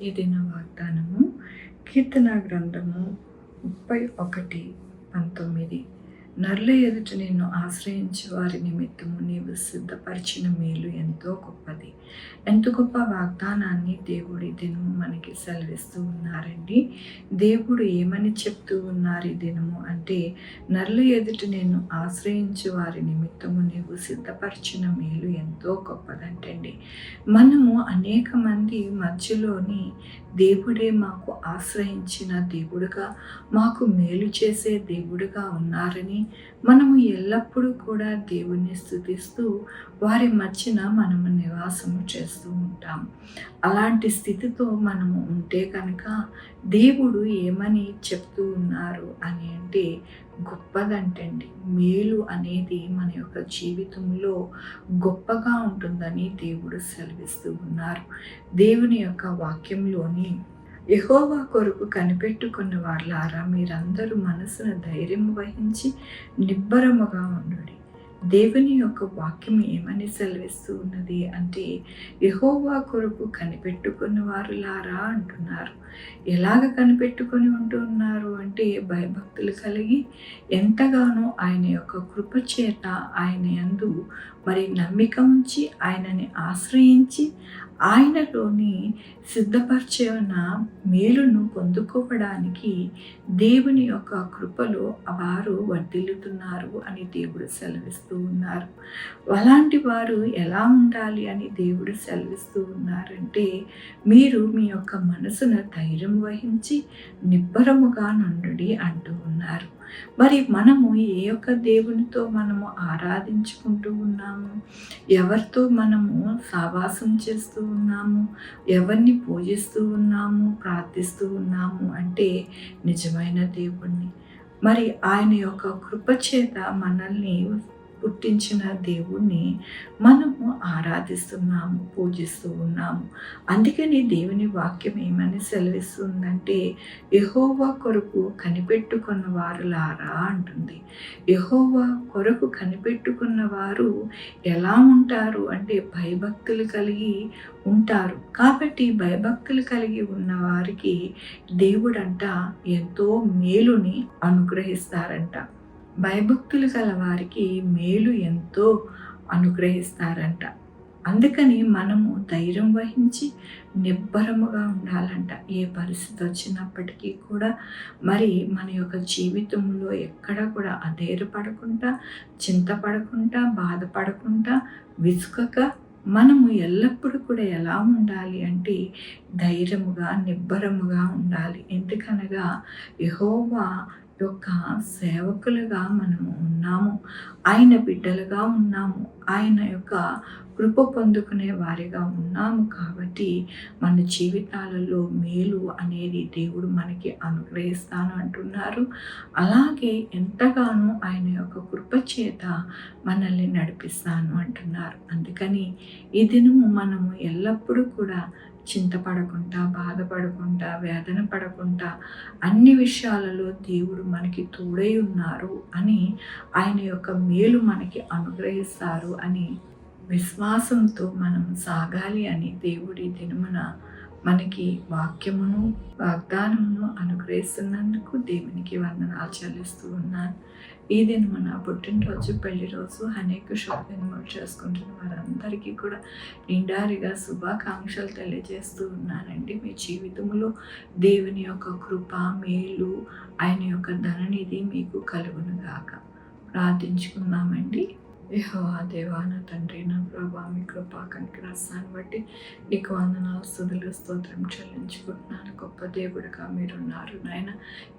ఈ దిన వాగ్దానము కీర్తన గ్రంథము 31:19. నరుల ఎదుట నిన్ను ఆశ్రయించు వారి నిమిత్తము నీవు సిద్ధపరిచిన మేలు ఎంతో గొప్పది. ఎంత గొప్ప వాగ్దానాన్ని దేవుడి దినము మనకి సెలవిస్తూ ఉన్నారండి. దేవుడు ఏమని చెప్తూ ఉన్నారు ఈ దినము అంటే, నరుల ఎదుట నిన్ను ఆశ్రయించు వారి నిమిత్తము నీవు సిద్ధపరిచిన మేలు ఎంతో గొప్పదంటండి. మనము అనేక మంది మధ్యలోని దేవుడే మాకు ఆశ్రయించిన దేవుడుగా, మాకు మేలు చేసే దేవుడుగా ఉన్నారని మనము ఎల్లప్పుడూ కూడా దేవుణ్ణి స్తుతిస్తూ వారి మధ్యన మనము నివాసము చేస్తూ ఉంటాం. అలాంటి స్థితితో మనము ఉంటే కనుక దేవుడు ఏమని చెప్తూ ఉన్నారు అని అంటే, గొప్పదంటండి. మేలు అనేది మన యొక్క జీవితంలో గొప్పగా ఉంటుందని దేవుడు సెలవిస్తూ ఉన్నారు. దేవుని యొక్క వాక్యంలోని యెహోవా కొరకు కనిపెట్టుకున్న వారులారా, మీరందరూ మనసును ధైర్యం వహించి నిబ్బరముగా ఉండుడి. దేవుని యొక్క వాక్యం ఏమని సెలవిస్తూ ఉన్నది అంటే, యెహోవా కొరకు కనిపెట్టుకున్న వారులారా అంటున్నారు. ఎలాగ కనిపెట్టుకొని ఉంటున్నారు అంటే, భయభక్తులు కలిగి ఎంతగానో ఆయన యొక్క కృప చేత ఆయన యందు మరి నమ్మిక ఉంచి ఆయనని ఆశ్రయించి ఆయనలోని సిద్ధపరిచిన మేలును పొందుకోవడానికి దేవుని యొక్క కృపలో వారు వర్ధిల్లుతున్నారు అని దేవుడు సెలవిస్తూ ఉన్నారు. అలాంటి వారు ఎలా ఉండాలి అని దేవుడు సెలవిస్తూ ఉన్నారంటే, మీరు మీ యొక్క మనసును ధైర్యం వహించి నిబ్బరముగా నుండుడి అంటూ ఉన్నారు. మరి మనము ఏ యొక్క దేవునితో మనము ఆరాధించుకుంటూ ఉన్నాము, ఎవరితో మనము సావాసం చేస్తూ ఉన్నాము, ఎవరిని పూజిస్తూ ఉన్నాము, ప్రార్థిస్తూ ఉన్నాము అంటే నిజమైన దేవుణ్ణి. మరి ఆయన యొక్క కృప చేత మనల్ని పుట్టించిన దేవుణ్ణి మనము ఆరాధిస్తున్నాము, పూజిస్తూ ఉన్నాము. అందుకని దేవుని వాక్యం ఏమని సెలవిస్తుందంటే, యెహోవా కొరకు కనిపెట్టుకున్న వారులారా అంటుంది. యెహోవా కొరకు కనిపెట్టుకున్న వారు ఎలా ఉంటారు అంటే, భయభక్తులు కలిగి ఉంటారు. కాబట్టి భయభక్తులు కలిగి ఉన్న వారికి దేవుడంట ఎంతో మేలుని అనుగ్రహిస్తారంట. భయభక్తులు గల వారికి మేలు ఎంతో అనుగ్రహిస్తారంట. అందుకని మనము ధైర్యం వహించి నిబ్బరముగా ఉండాలంట. ఏ పరిస్థితి వచ్చినప్పటికీ కూడా మరి మన యొక్క జీవితంలో ఎక్కడ కూడా అధైర్యపడకుండా, చింతపడకుండా, బాధపడకుండా, విసుకక మనము ఎల్లప్పుడూ కూడా ఎలా ఉండాలి అంటే ధైర్యముగా, నిబ్బరముగా ఉండాలి. ఎందుకనగా యెహోవా యొక్క సేవకులుగా మనము ఉన్నాము, ఆయన బిడ్డలుగా ఉన్నాము, ఆయన యొక్క కృప పొందుకునే వారిగా ఉన్నాము. కాబట్టి మన జీవితాలలో మేలు అనేది దేవుడు మనకి అనుగ్రహిస్తాను అంటున్నారు. అలాగే ఎంతగానో ఆయన యొక్క కృప చేత మనల్ని నడిపిస్తాను అంటున్నారు. అందుకని ఈ దినము మనము ఎల్లప్పుడూ కూడా చింతపడకుండా, బాధపడకుండా, వేదన పడకుండా అన్ని విషయాలలో దేవుడు మనకి తోడై ఉన్నారు అని, ఆయన యొక్క మేలు మనకి అనుగ్రహిస్తారు అని విశ్వాసంతో మనం సాగాలి అని దేవుడి దినమున మనకి వాక్యమును, వాగ్దానమును అనుగ్రహిస్తున్నందుకు దేవునికి వందనాలు చెల్లిస్తూ ఉన్నాను. ఈ దినము నా పుట్టినరోజు, పెళ్లి రోజు, అనేక శుభదినములు చేసుకుంటున్న వారందరికీ కూడా నిండారిగా శుభాకాంక్షలు తెలియజేస్తూ ఉన్నానండి. మీ జీవితంలో దేవుని యొక్క కృప, మేలు, ఆయన యొక్క ధననిధి మీకు కలుగును గాక. ప్రార్థించుకుందామండి. యెహోవా దేవా, నా తండ్రి, నా ప్రభా, మీ కృపా కనికరాన్ని బట్టి నీకు వందనాలు, స్తుతులు, స్తోత్రం చెల్లించుకుంటున్నాను. గొప్ప దేవుడిగా మీరున్నారు నాయన.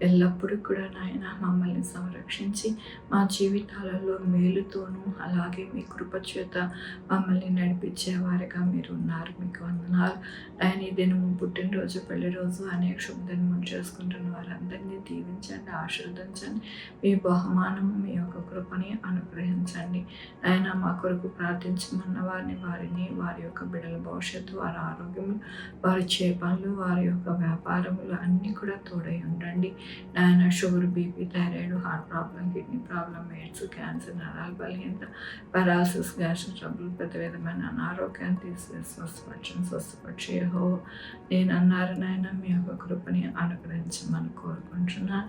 ఎల్లప్పుడూ కూడా నాయన మమ్మల్ని సంరక్షించి మా జీవితాలలో మేలుతోనూ అలాగే మీ కృప చేత మమ్మల్ని నడిపించేవారిగా మీరు ఉన్నారు. మీకు వందనాలు ఆయన. ఈ దినము పుట్టినరోజు, పెళ్లి రోజు, అనేక శుభదినములు చేసుకుంటున్న వారందరినీ దీవించండి, ఆశీర్వదించండి. మీ బహుమానము, మీ యొక్క కృపని అనుగ్రహించండి. ఆయన మా కొరకు ప్రార్థించమన్న వారిని వారి యొక్క బిడ్డల భవిష్యత్తు, వారి ఆరోగ్యం, వారి పనులు, వారి యొక్క వ్యాపారములు అన్నీ కూడా తోడై ఉండండి. నాయన sugar, BP, thyroid, heart problem, kidney problem, AIDS, cancer, నరాల బలహీనత, పారాలసిస్, గ్యాస్ట్రిక్ ట్రబుల్, ప్రతి విధమైన అనారోగ్యాన్ని తీసివేసి స్వస్థపరిచి యెహోవా నేను అన్నారు నాయన మీ యొక్క కృపని అనుగ్రహించమని కోరుకుంటున్నాను.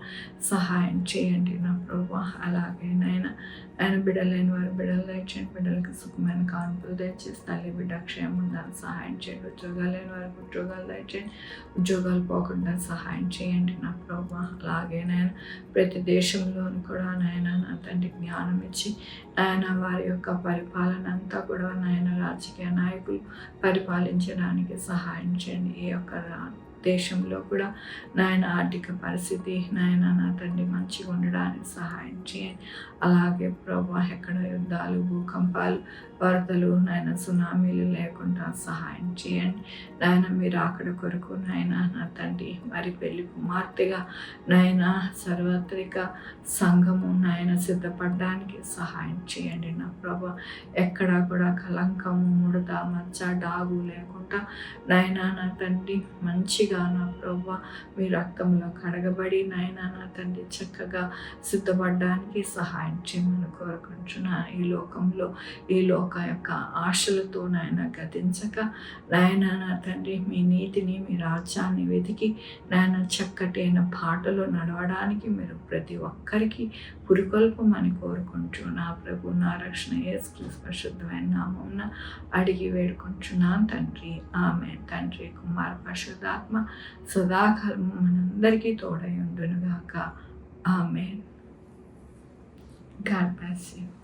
సహాయం చేయండి నా ప్రభువా. అలాగే నాయన ఆయన బిడ్డలైన వారు బిడ్డలు దయచేయండి, బిడ్డలకి సుఖమైన కాన్పులు దయచేసి తల్లి బిడ్డ క్షేమం దాన్ని సహాయం చేయండి. ఉద్యోగాలు లేని వారికి ఉద్యోగాలు దయచేయండి, ఉద్యోగాలు పోకుండా సహాయం చేయండి నా ప్రభువా. అలాగే నాయన ప్రతి దేశంలోని కూడా నాయన నా తండ్రి జ్ఞానం ఇచ్చి ఆయన వారి యొక్క పరిపాలన అంతా కూడా నాయన రాజకీయ నాయకులు పరిపాలించడానికి సహాయం చేయండి. ఈ యొక్క దేశంలో కూడా నాయన ఆర్థిక పరిస్థితి నాయన నా తండ్రి మంచిగా ఉండడానికి సహాయం చేయండి. అలాగే ప్రభా ఎక్కడ యుద్ధాలు, భూకంపాలు, వరదలు, నాయన సునామీలు లేకుండా సహాయం చేయండి. నాయన మీరు అక్కడ కొరకు నాయన నా తండ్రి మరి పెళ్లి కుమార్తెగా నాయన సార్వత్రిక సంఘము నాయన సిద్ధపడడానికి సహాయం చేయండి నా ప్రభా. ఎక్కడా కూడా కలంకము, ముడత, మచ్చ, డాగు లేకుండా నాయన నా తండ్రి మంచిగా నా ప్రభా మీ రక్తంలో కడగబడి నాయన నా తండ్రి చక్కగా సిద్ధపడడానికి సహాయం చేయమని కోరుకుంటున్నాను. ఈ లోకంలో ఈ లోక యొక్క ఆశలతో నాయన గతించక నాయన నా తండ్రి మీ నీతిని, మీ రాజ్యాన్ని వెతికి నాయన చక్కటైన బాటలో నడవడానికి మీరు ప్రతి ఒక్కరికి పురికొల్పమని కోరుకుంటూ నా ప్రభు నా రక్షణ యేసుక్రీస్తు పరిశుద్ధమైన నామమున అడిగి వేడుకుంటున్నాను తండ్రి. ఆమేన్. తండ్రి, కుమార, పరిశుద్ధాత్మ సదాకాలము మనందరికీ తోడై ఉండునుగాక. ఆమేన్. God bless you.